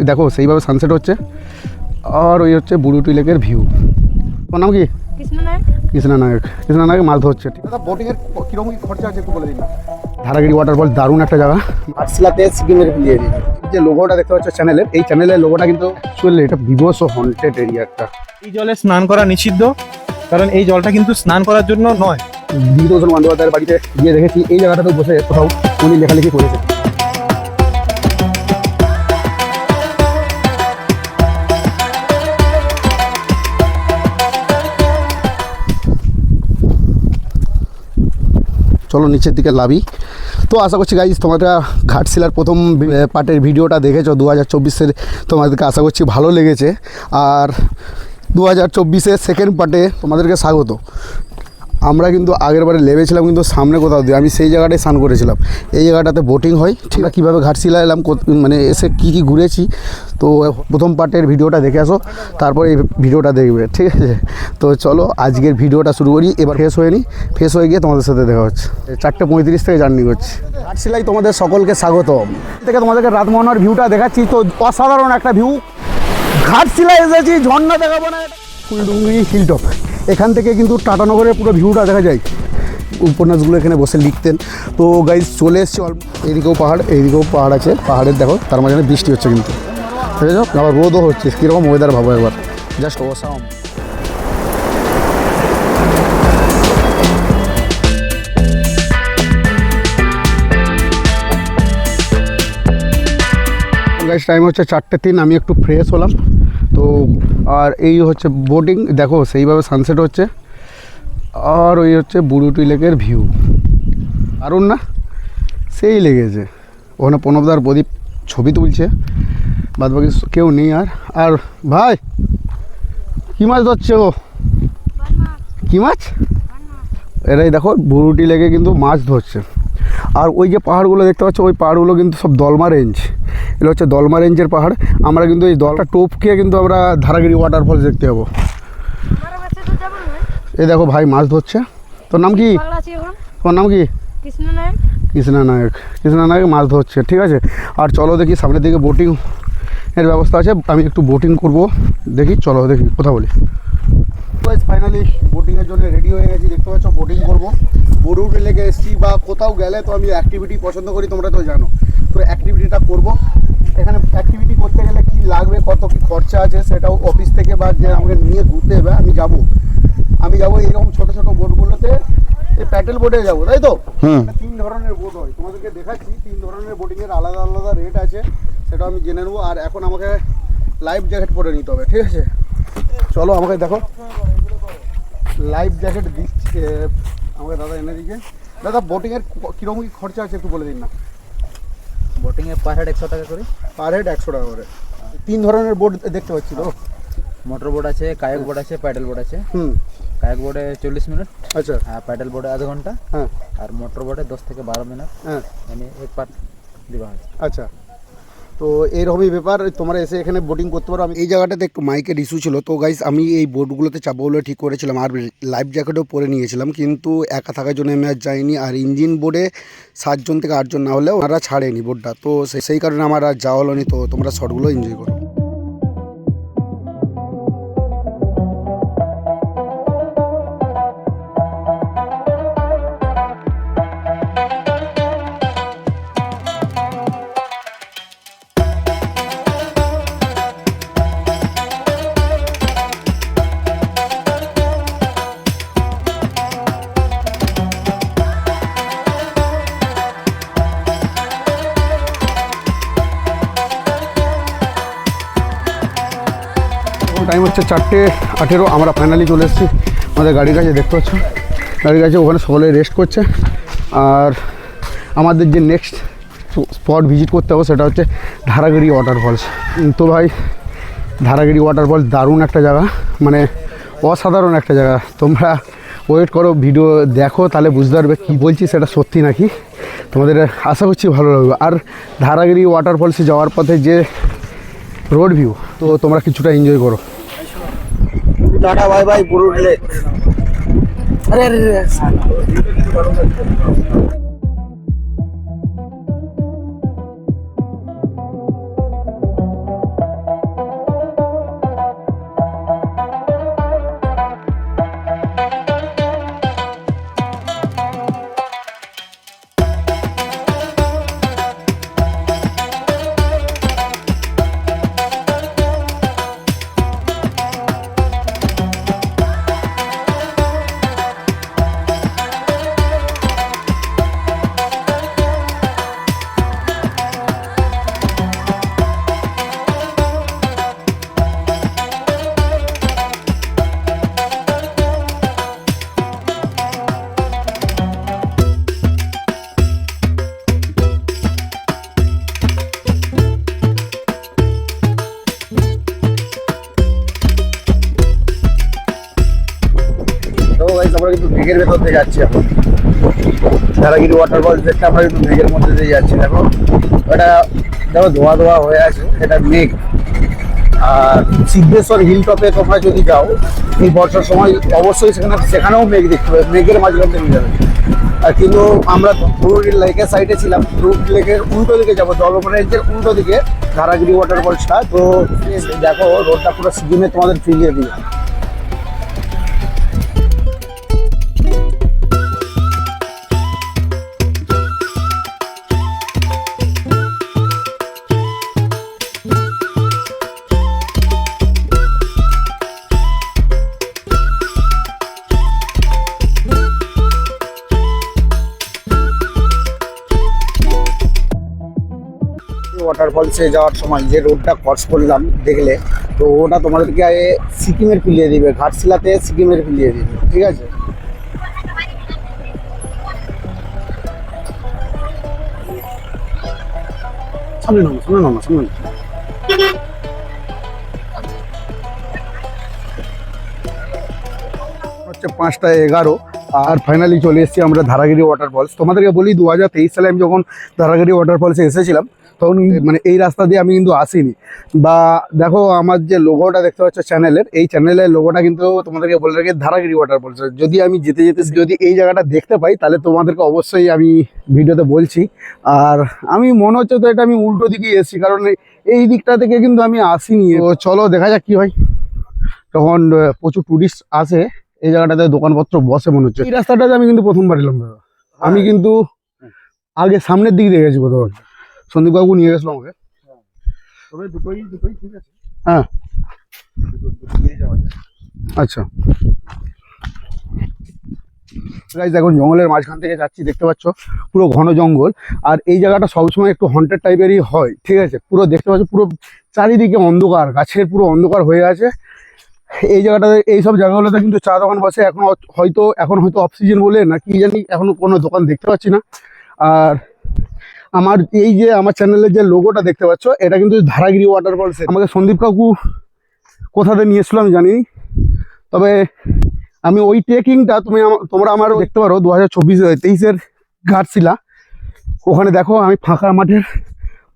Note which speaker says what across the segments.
Speaker 1: দেখো সেইভাবে সানসেট হচ্ছে। আর ওই হচ্ছে বুড়ুটি লেকের ভিউ। ওর নাম কি? কৃষ্ণা নায়ক মাছ ধরছে। দাদা বোটিংয়ের কীরকম কী খরচা আছে একটু বলে দিন না। ধারাগিরি ওয়াটারফল দারুণ একটা জায়গা। আরসিলাতে সিকিমের ভিলিয়ে দিই যে লোগোটা দেখতে পাচ্ছ চ্যানেলের, এই চ্যানেলের লোগোটা কিন্তু চললে এটা বিভৎস হন্টেড এরিয়া একটা।
Speaker 2: এই জলে স্নান করা নিষিদ্ধ, কারণ এই জলটা কিন্তু স্নান করার জন্য নয়।
Speaker 1: বিভূতিভূষণ বন্দ্যোপাধ্যায়ের বাড়িতে গিয়ে দেখেছি এই জায়গাটাতে বসে কোথাও উনি লেখালেখি করেছে। চলো নিচের দিকে লাভি। তো আশা করছি গাইজ তোমরা ঘাটশিলার প্রথম পার্টের ভিডিওটা দেখেছো 2024-এর, তোমাদেরকে আশা করছি ভালো লেগেছে। আর 2024-এর সেকেন্ড পার্টে তোমাদেরকে স্বাগত। আমরা কিন্তু আগের বারে লেবেছিলাম কিন্তু সামনে কোথাও দিয়ে, আমি সেই জায়গাটায় স্নান করেছিলাম। এই জায়গাটাতে বোটিং হয়। ঠিক আছে, কীভাবে ঘাটশিলা এলাম, মানে এসে কী ঘুরেছি, তো প্রথম পার্টের ভিডিওটা দেখে আসো, তারপর এই ভিডিওটা দেখবে। ঠিক আছে, তো চলো আজকের ভিডিওটা শুরু করি। এবার ফ্রেশ হয়ে নিই, ফ্রেশ হয়ে গিয়ে তোমাদের সাথে দেখা হচ্ছে। 4:35 থেকে জার্নি করছি। ঘাটশিলায় তোমাদের সকলকে স্বাগতম। থেকে তোমাদেরকে রাতমোহনার ভিউটা দেখাচ্ছি। তো অসাধারণ একটা ভিউ। ঘাটশিলায় এসেছি, ঝর্ণা দেখাবো না, ফুলডুঙ্গি হিলটপ। এখান থেকে কিন্তু টাটানগরের পুরো ভিউটা দেখা যায়। উপন্যাসগুলো এখানে বসে লিখতেন। তো গাইজ চলে এসছি। এইদিকেও পাহাড় আছে, পাহাড়ের দেখো তার মাঝখানে বৃষ্টি হচ্ছে কিন্তু, ঠিক আছে, আবার রোদও হচ্ছে। কীরকম ওয়েদার ভাবো একবার, জাস্ট অসাম। গাইজ টাইম হচ্ছে 4:03। আমি একটু ফ্রেশ হলাম। তো আর এই হচ্ছে বোটিং, দেখো সেইভাবে সানসেট হচ্ছে। আর ওই হচ্ছে বুড়ুটি লেকের ভিউ, দারুণ না? সেই লেগেছে। ওখানে প্রণবদার প্রদীপ ছবি তুলছে, বাদ বাকি কেউ নেই। আর ভাই কী মাছ ধরছে ও? কী মাছ? এরাই দেখো বুড়ুটি লেকে কিন্তু মাছ ধরছে। আর ওই যে পাহাড়গুলো দেখতে পাচ্ছ, ওই পাহাড়গুলো কিন্তু সব দলমা রেঞ্জ। এগুলো হচ্ছে দলমা রেঞ্জের পাহাড়। আমরা কিন্তু এই দলটা টপকে কিন্তু আমরা ধারাগিরি ওয়াটারফলস দেখতে যাবো। এই দেখো ভাই মাছ ধরছে। তোর নাম কি? তোমার নাম কি? কৃষ্ণা নায়ক মাছ ধরছে। ঠিক আছে, আর চলো দেখি সামনের দিকে বোটিং এর ব্যবস্থা আছে। আমি একটু বোটিং করব, দেখি চলো দেখি কথা বলি। ফাইনালি বোটিংয়ের জন্য রেডি হয়ে গেছি। দেখতে পাচ্ছ বোটিং করবো। বুড়ুটি লেকে এসেছি, বা কোথাও গেলে তো আমি অ্যাক্টিভিটি পছন্দ করি, তোমরা তো জানো। তো অ্যাক্টিভিটিটা করব। এখানে অ্যাক্টিভিটি করতে গেলে কী লাগবে, কত কী খরচা আছে, সেটাও অফিস থেকে বা যে আমাকে নিয়ে ঘুরতে হবে আমি যাবো এইরকম ছোটো ছোটো বোটগুলোতে, এই প্যাডেল বোটে যাবো, তাই তো? 3 ধরনের বোট হয়, তোমাদেরকে দেখাচ্ছি। 3 ধরনের বোটিংয়ের আলাদা আলাদা রেট আছে, সেটা আমি জেনে নেবো। আর এখন আমাকে লাইফ জ্যাকেট পরে নিতে হবে, ঠিক আছে? চলো আমাকে দেখো লাইফ জ্যাকেট দিচ্ছে আমাকে দাদা এনে দিচ্ছে। দাদা বোটিংয়ের কীরকম কী খরচা আছে একটু বলে দিন না।
Speaker 3: বোটিংয়ে পার হেড 100 টাকা করে।
Speaker 1: পার হেড 100 টাকা করে। 3 ধরনের বোট দেখতে পাচ্ছি তো।
Speaker 3: মোটর বোট আছে, কায়াক বোট আছে, প্যাডেল বোট আছে। কায়াক বোটে 40 মিনিট।
Speaker 1: আচ্ছা।
Speaker 3: আর প্যাডেল বোটে আধা ঘন্টা।
Speaker 1: হ্যাঁ।
Speaker 3: আর মোটর বোটে 10 থেকে 12 মিনিট।
Speaker 1: হ্যাঁ,
Speaker 3: মানে এক পার দেওয়া হয়।
Speaker 1: আচ্ছা, তো এইরকমই ব্যাপার। তোমরা এসে এখানে বোটিং করতে পারো। আমি এই জায়গাটাতে একটু মাইকের ইস্যু ছিল, তো গাইস আমি এই বোটগুলোতে চাপবো বলে ঠিক করেছিলাম, আর লাইফ জ্যাকেটও পরে নিয়েছিলাম, কিন্তু একা থাকার জন্য আমি আর যাইনি। আর ইঞ্জিন বোর্ডে 7 জন থেকে 8 জন না হলে ওনারা ছাড়েনি বোটটা, তো সেই কারণে আমার আর যাওয়া হলো নি। তো তোমরা শর্টগুলো এনজয় করো। টাইম হচ্ছে 4:18। আমরা ফাইনালি চলে এসেছি আমাদের গাড়ির কাছে। দেখতে পাচ্ছ গাড়ির কাছে, ওখানে সকলে রেস্ট করছে। আর আমাদের যে নেক্সট স্পট ভিজিট করতে হবে সেটা হচ্ছে ধারাগিরি ওয়াটারফলস। তো ভাই ধারাগিরি ওয়াটারফলস দারুণ একটা জায়গা, মানে অসাধারণ একটা জায়গা। তোমরা ওয়েট করো, ভিডিও দেখো, তাহলে বুঝতে পারবে কী বলছি সেটা সত্যি নাকি। তোমাদের আশা করছি ভালো লাগবে। আর ধারাগিরি ওয়াটারফলসে যাওয়ার পথে যে রোড ভিউ, তো তোমরা কিছুটা এনজয় করো।
Speaker 3: Tata bye bye Burudi lake. আরে আরে
Speaker 1: মেঘের ভেতর দিয়ে যাচ্ছি এখন। ধারাগিরি ওয়াটারফলস দেখতে আমরা কিন্তু মেঘের মধ্যে দিয়ে যাচ্ছি। দেখো ওটা, দেখো ধোয়া ধোয়া হয়ে আছে, এটা মেঘ। আর সিদ্ধেশ্বর হিল টপে তোমরা যদি যাও এই বর্ষার সময়, অবশ্যই সেখানেও মেঘ দেখতে পাবে, মেঘের মাঝখান থেকে যাবে। আর কিন্তু আমরা পুরুলিয়া লেকের সাইডে ছিলাম, পুরুলিয়া লেকের উল্টো দিকে যাবো, জলমরেঞ্জের উল্টো দিকে ধারাগিরি ওয়াটারফলসটা। তো দেখো রোডটা পুরো সিকিমে তোমাদের ফিরিয়ে দিয়ে। ওয়াটারফলসে যাওয়ার সময় যে রোডটা ক্রস করলাম দেখলে, তো ওটা তোমাদেরকে সিকিমের ফিরিয়ে দিবে, ঘাটশিলাতে সিকিমের ফিরিয়ে দিবে, ঠিক আছে। সামনে নামো, সামনে নামো, সামনে নামো। হচ্ছে 5:11 আর ফাইনালি চলে এসেছি আমরা ধারাগিরি ওয়াটারফলস। তোমাদেরকে বলি 2023 সালে আমি যখন ধারাগিরি ওয়াটারফলসে এসেছিলাম তখন মানে এই রাস্তা দিয়ে আমি কিন্তু আসিনি। বা দেখো আমার যে লোগোটা দেখতে পাচ্ছ চ্যানেলের, এই চ্যানেলের লোগোটা কিন্তু তোমাদেরকে বলে রাখি ধারাগিরি ওয়াটারফলস। যদি আমি যেতে যেতে যদি এই জায়গাটা দেখতে পাই তাহলে তোমাদেরকে অবশ্যই আমি ভিডিওতে বলছি। আর আমি মনে হচ্ছে তো এটা আমি উল্টো দিকে এসেছি, কারণ এই দিকটা থেকে কিন্তু আমি আসিনি। তো চলো দেখা যাক কি হয়। তখন প্রচুর টুরিস্ট আসে এই জায়গাটাতে, দোকানপত্র বসে মনে হচ্ছে। এই রাস্তাটাতে আমি কিন্তু প্রথমবার এলাম দাদা। আমি কিন্তু আগে সামনের দিক দিয়ে গেছি কোথাও, সন্দীপ বাবু নিয়ে গেছিল আমাকে। তবে দুটোই ঠিক আছে। হ্যাঁ আচ্ছা গাইস, এখন জঙ্গলের মাঝখান থেকে যাচ্ছি, দেখতে পাচ্ছ পুরো ঘন জঙ্গল। আর এই জায়গাটা সবসময় একটু হন্টেড টাইপেরই হয়, ঠিক আছে। পুরো দেখতে পাচ্ছ পুরো চারিদিকে অন্ধকার, গাছের পুরো অন্ধকার হয়ে আছে এই জায়গাটাতে। এইসব জায়গাগুলোতে কিন্তু চা দোকান বসে, এখন হয়তো অফ সিজন বলে না কি জানি, এখন কোনো দোকান দেখতে পাচ্ছি না। আর আমার এই যে আমার চ্যানেলের যে লোগোটা দেখতে পাচ্ছ, এটা কিন্তু ধারাগিরি ওয়াটারফলস। আমাকে সন্দীপ কাকু কোথাতে নিয়ে এসেছিল আমি জানি, তবে আমি ওই ট্রেকিংটা তোমরা আমার দেখতে পারো 2023-এর ঘাটশিলা। ওখানে দেখো আমি ফাঁকা মাঠের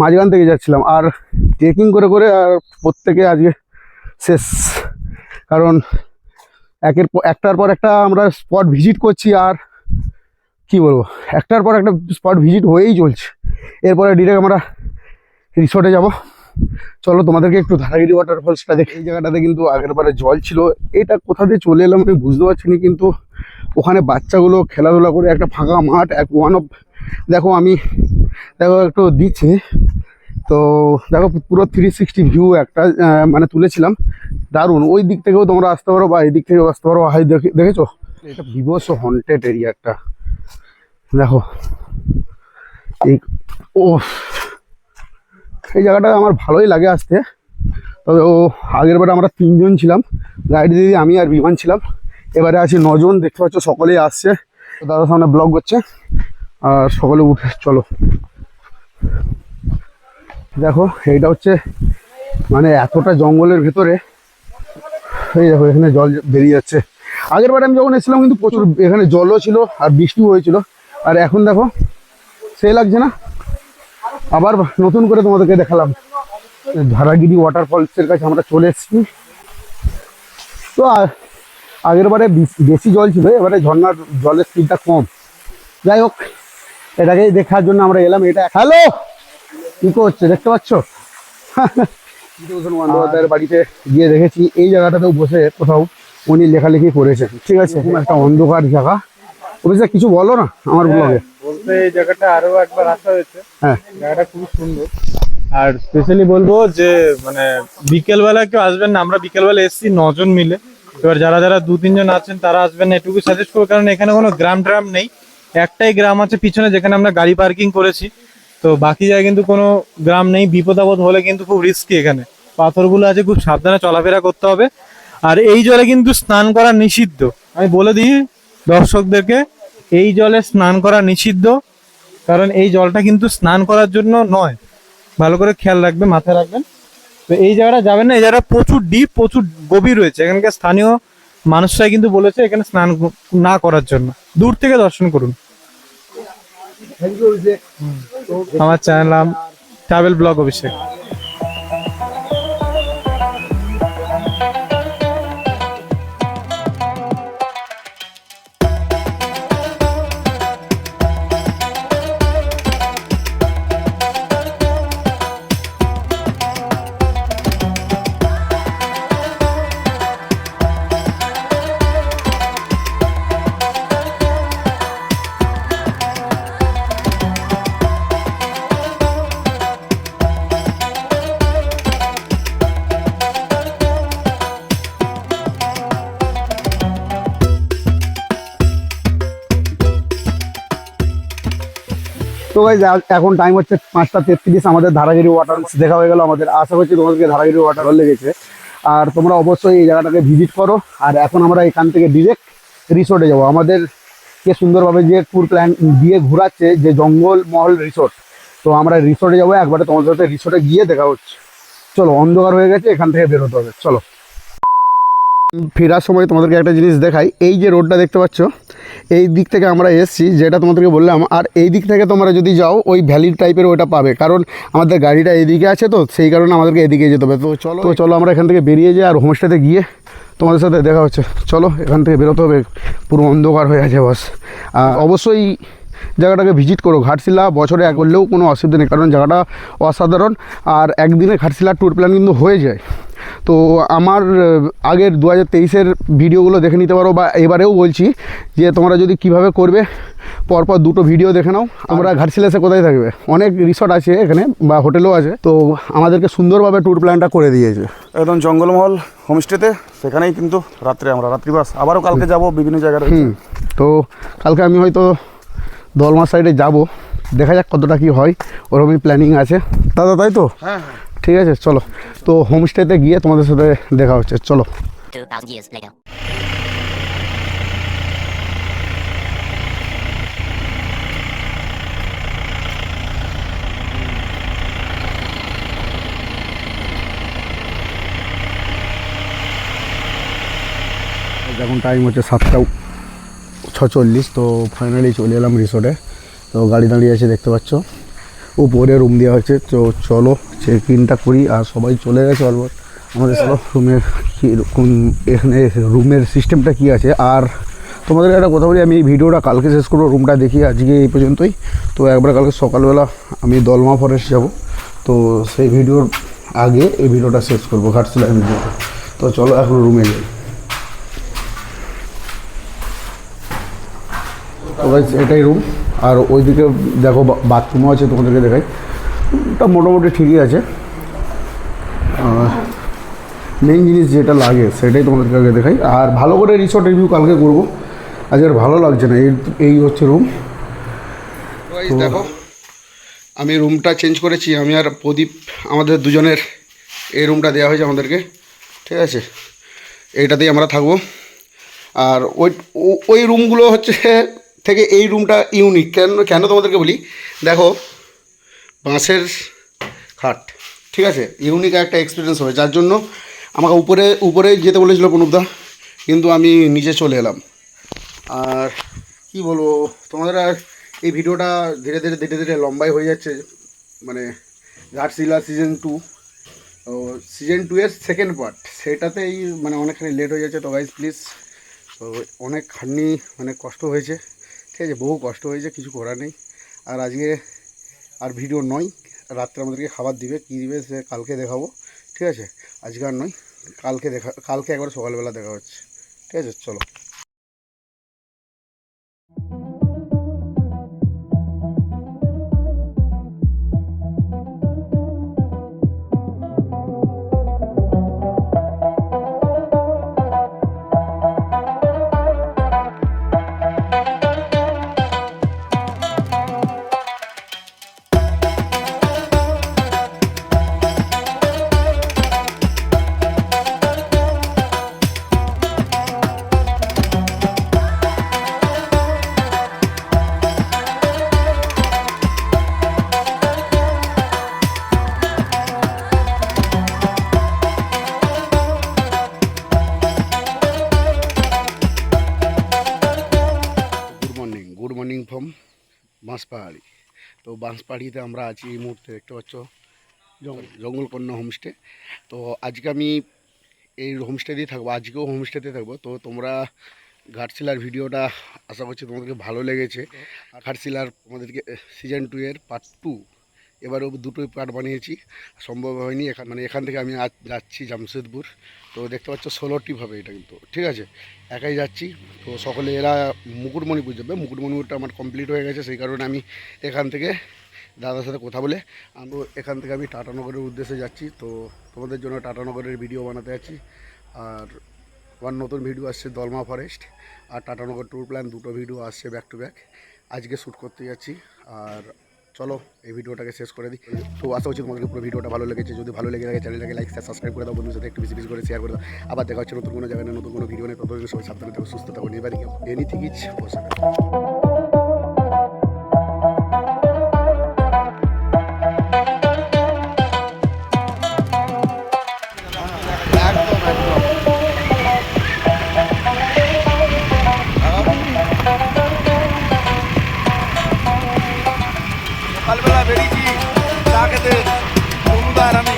Speaker 1: মাঝখান থেকে যাচ্ছিলাম, আর ট্রেকিং করে করে আর প্রত্যেকে আজকে শেষ। কারণ একটার পর একটা আমরা স্পট ভিজিট করছি, আর কি বলবো, একটার পর একটা স্পট ভিজিট হয়েই চলছে। এরপরে ডিরেক্ট আমরা রিসোর্টে যাব। চলো তোমাদেরকে একটু ধারাগিরি ওয়াটারফলসটা দেখি। এই জায়গাটাতে কিন্তু আগের বারে জল ছিল, এটা কোথা দিয়ে চলে এলাম আমি বুঝতে পারছি না। কিন্তু ওখানে বাচ্চাগুলো খেলাধুলা করে, একটা ফাঁকা মাঠ, দেখো আমি একটু দিচ্ছি তো, দেখো পুরো 360 ভিউ একটা মানে তুলেছিলাম, দারুণ। ওই দিক থেকেও তোমরা আসতে পারো বা এই দিক থেকেও আসতে পারো। হাই দেখেছো, এটা বিভৎস হন্টেড এরিয়া একটা। দেখো এই জায়গাটা আমার ভালোই লাগে আসতে। তবে আগের বারে আমরা 3 জন ছিলাম, গাইড দিদি, আমি আর বিমান ছিলাম। এবারে আছি 9 জন, দেখতে পাচ্ছ সকলেই আসছে। দাদার সামনে ব্লগ করছে আর সকলে উঠে চলো। দেখো এইটা হচ্ছে মানে এতটা জঙ্গলের ভেতরে, এই দেখো এখানে জল বেরিয়ে যাচ্ছে। আগের বারে আমি যখন এসেছিলাম কিন্তু প্রচুর এখানে জলও ছিল আর বৃষ্টিও হয়েছিল। আর এখন দেখো সেই লাগছে না। আবার নতুন করে তোমাদেরকে দেখালাম ধারাগিরি ওয়াটারফলসের কাছে আমরা চলে এসেছি। তো আগের বারে বেশি জল ছিল, এবারে ঝর্ণার জলের স্পিডটা কম। যাই হোক, এটাকেই দেখার জন্য আমরা এলাম। এটা হ্যালো কি করছে দেখতে পাচ্ছ? বিভূতিভূষণ বন্দ্যোপাধ্যায়ের বাড়িতে গিয়ে দেখেছি এই জায়গাটাতেও বসে কোথাও উনি লেখালেখি করেছেন, ঠিক আছে। একটা অন্ধকার জায়গা। অবশ্যই কিছু বলো না আমার ব্লগে।
Speaker 2: বলতে এই জায়গাটা আরো একবার আসা হয়েছে,
Speaker 1: হ্যাঁ
Speaker 2: জায়গাটা খুব সুন্দর। আর স্পেশালি বলবো যে মানে বিকেলবেলা কেউ আসবেন না, আমরা বিকেলবেলা এসেছি 9 জন মিলে। এবার যারা 2-3 জন আছেন তারা আসবেন না, এটুকু সাজেস্ট করবো। কারণ এখানে কোনো গ্রাম নেই, একটাই গ্রাম আছে পিছনে যেখানে আমরা গাড়ি পার্কিং করেছি। তো বাকি জায়গায় কিন্তু কোনো গ্রাম নেই। বিপদ আপদ হলে কিন্তু খুব রিস্কি, এখানে পাথরগুলো আছে, খুব সাবধানে চলাফেরা করতে হবে। আর এই জলে কিন্তু স্নান করা নিষিদ্ধ, আমি বলে দিই দর্শকদেরকে, এই জলে স্নান করা নিষিদ্ধ। কারণ এই জলটা কিন্তু স্নান করার জন্য নয়, ভালো করে খেয়াল রাখবে, মাথায় রাখবেন। তো এই জায়গাটা যাবেন না, এই জায়গাটা প্রচুর ডিপ, প্রচুর গভীর রয়েছে। এখানকার স্থানীয় মানুষরাই কিন্তু বলেছে এখানে স্নান না করার জন্য, দূর থেকে দর্শন করুন। আমার চ্যানেল নাম ট্রাভেল ব্লগ অভিষেক।
Speaker 1: তো গাইজ এখন টাইম হচ্ছে 5:33, আমাদের ধারাগিরি ওয়াটার দেখা হয়ে গেল আমাদের। আশা করছি তোমাদেরকে ধারাগিরি ওয়াটার ভালো লেগেছে, আর তোমরা অবশ্যই এই জায়গাটাকে ভিজিট করো। আর এখন আমরা এখান থেকে ডিরেক্ট রিসোর্টে যাবো। আমাদেরকে সুন্দরভাবে যে ট্যুর প্ল্যান দিয়ে ঘোরাচ্ছে যে জঙ্গল মহল রিসোর্ট, তো আমরা রিসোর্টে যাবো একবারে। তোমাদের সাথে রিসোর্টে গিয়ে দেখা হচ্ছে। চলো, অন্ধকার হয়ে গেছে, এখান থেকে বেরোতে হবে, চলো। ফেরার সময় তোমাদেরকে একটা জিনিস দেখাই, এই যে রোডটা দেখতে পাচ্ছ, এই দিক থেকে আমরা এসেছি, যেটা তোমাদেরকে বললাম। আর এই দিক থেকে তোমরা যদি যাও ওই ভ্যালি টাইপের ওইটা পাবে, কারণ আমাদের গাড়িটা এইদিকে আছে, তো সেই কারণে আমাদেরকে এদিকে যেতে হবে। তো চলো আমরা এখান থেকে বেরিয়ে যাই, আর হোমস্টেতে গিয়ে তোমাদের সাথে দেখা হচ্ছে। চলো, এখান থেকে বেরোতে হবে, পুরো অন্ধকার হয়ে আছে বাস। অবশ্যই জায়গাটাকে ভিজিট করো। ঘাটশিলা বছরে এক করলেও কোনো অসুবিধা নেই, কারণ জায়গাটা অসাধারণ। আর একদিনে ঘাটশিলার ট্যুর প্ল্যান কিন্তু হয়ে যায়। তো আমার আগের 2023-এর ভিডিওগুলো দেখে নিতে পারো, বা এবারেও বলছি যে তোমরা যদি কিভাবে করবে, পরপর দুটো ভিডিও দেখে নাও। আমরা ঘাটশিলা এসে কোথায় থাকবে, অনেক রিসর্ট আছে এখানে বা হোটেলও আছে, তো আমাদেরকে সুন্দরভাবে ট্যুর প্ল্যানটা করে দিয়েছে
Speaker 3: একদম জঙ্গলমহল হোমস্টেতে, সেখানেই কিন্তু আমরা রাত্রিবাস। আবারও কালকে যাব বিভিন্ন জায়গায়।
Speaker 1: তো কালকে আমি হয়তো দলমা সাইডে যাব, দেখা যাক কতটা কি হয়, ওরকমই প্ল্যানিং আছে দাদা, তাই তো?
Speaker 3: হ্যাঁ,
Speaker 1: ঠিক আছে, চলো। তো হোমস্টেতে গিয়ে তোমাদের সাথে দেখা হচ্ছে, চলো।
Speaker 4: 2000 years later.
Speaker 1: এখন টাইম হচ্ছে 7:46, তো ফাইনালি চলে এলাম রিসোর্টে। তো গাড়ি দাঁড়িয়ে আছে দেখতে পাচ্ছ, উপরে রুম দেওয়া হয়েছে। তো চলো চেক ইনটা করি, আর সবাই চলে গেছে অলমোস্ট। আমাদের চলো রুমের কীরকম, এখানে রুমের সিস্টেমটা কী আছে। আর তোমাদের একটা কথা বলি, আমি এই ভিডিওটা কালকে শেষ করবো, রুমটা দেখি আজকে এই পর্যন্তই। তো একবার কালকে সকালবেলা আমি দলমা ফরেস্ট যাব, তো সেই ভিডিওর আগে এই ভিডিওটা শেষ করবো, ঘাটশিলার ভিডিওটা। তো চলো এখন রুমে যাই। তো গাইস এটাই রুম, আর ওইদিকে দেখো বাথরুমও আছে, তোমাদেরকে দেখাই। ওটা মোটামুটি ঠিকই আছে। মেইন জিনিস যেটা লাগে সেটাই তোমাদেরকে আগে দেখাই, আর ভালো করে রিসোর্ট রিভিউ কালকে করবো। আজ আর ভালো লাগছে না। এই হচ্ছে রুম। দেখো আমি রুমটা চেঞ্জ করেছি, আমি আর প্রদীপ, আমাদের দুজনের এই রুমটা দেওয়া হয়েছে আমাদেরকে, ঠিক আছে? এইটাতেই আমরা থাকবো। আর ওই রুমগুলো হচ্ছে থেকে এই রুমটা ইউনিক। কেন তোমাদেরকে বলি, দেখো বাঁশের খাট, ঠিক আছে? ইউনিক একটা এক্সপিরিয়েন্স হবে, যার জন্য আমাকে উপরে যেতে বলেছিল প্রণবদা, কিন্তু আমি নিচে চলে এলাম। আর কি বলবো তোমাদের, আর এই ভিডিওটা ধীরে ধীরে লম্বাই হয়ে যাচ্ছে। মানে ঘাটশিলা সিজন 2, সিজন 2-এর সেকেন্ড পার্ট, সেটাতেই মানে অনেকখানি লেট হয়ে যাচ্ছে। তো গাইজ প্লিজ, তো অনেক খাটনি, অনেক কষ্ট হয়েছে, ঠিক আছে? বহু কষ্ট হয়েছে, কিছু করার নেই। আর আজকে আর ভিডিও নয়, রাত্রে আমাদেরকে খাবার দিবে, কী দিবে সে কালকে দেখাবো, ঠিক আছে? আজকে আর নয়, কালকে একবার সকালবেলা দেখা হচ্ছে, ঠিক আছে? চলো। বাঁশপাহাড়ি। তো বাঁশপাহাড়িতে আমরা আছি এই মুহূর্তে, দেখতে পাচ্ছ জঙ্গলকন্যা হোমস্টে। তো আজকে আমি এই হোমস্টেতেই থাকবো, আজকেও হোমস্টেতে থাকবো। তো তোমরা ঘাটশিলার ভিডিওটা আশা করছি তোমাদেরকে ভালো লেগেছে। ঘাটশিলার আমাদেরকে সিজন 2 এর পার্ট 2, এবারেও দুটোই পার্ট বানিয়েছি, সম্ভব হয়নি এখান থেকে আমি আজ যাচ্ছি জামশেদপুর। তো দেখতে পাচ্ছ 16 ট্রিপ হবে এটা, কিন্তু ঠিক আছে একাই যাচ্ছি। তো সকলে এরা মুকুটমণিপুর যাবে, মুকুটমণিপুরটা আমার কমপ্লিট হয়ে গেছে, সেই কারণে আমি এখান থেকে দাদার সাথে কথা বলে এখান থেকে আমি টাটানগরের উদ্দেশ্যে যাচ্ছি। তো তোমাদের জন্য টাটানগরের ভিডিও বানাতে যাচ্ছি। আর আমার নতুন ভিডিও আসছে দলমা ফরেস্ট আর টাটানগর ট্যুর প্ল্যান, দুটো ভিডিও আসছে ব্যাক টু ব্যাক, আজকে শ্যুট করতে যাচ্ছি। আর চলো এই ভিডিওটাকে শেষ করে দিই। তো আশা করছি তোমাদেরকে পুরো ভিডিওটা ভালো লেগেছে। যদি ভালো লেগে থাকে চ্যানেলটাকে লাইক সাবস্ক্রাইব করে দাও, বন্ধুদের সাথে একটু বেশি বেশি করে শেয়ার করে দাও। আবার দেখা হচ্ছে নতুন কোনো জায়গায়, নতুন কোনো ভিডিও নিয়ে। ততদিন সবাই সাবধানে থাকো, সুস্থ থাকো, never give anything is possible.
Speaker 3: সকালবেলা বেরিয়েছি চা খেতে, বন্ধুদার আমি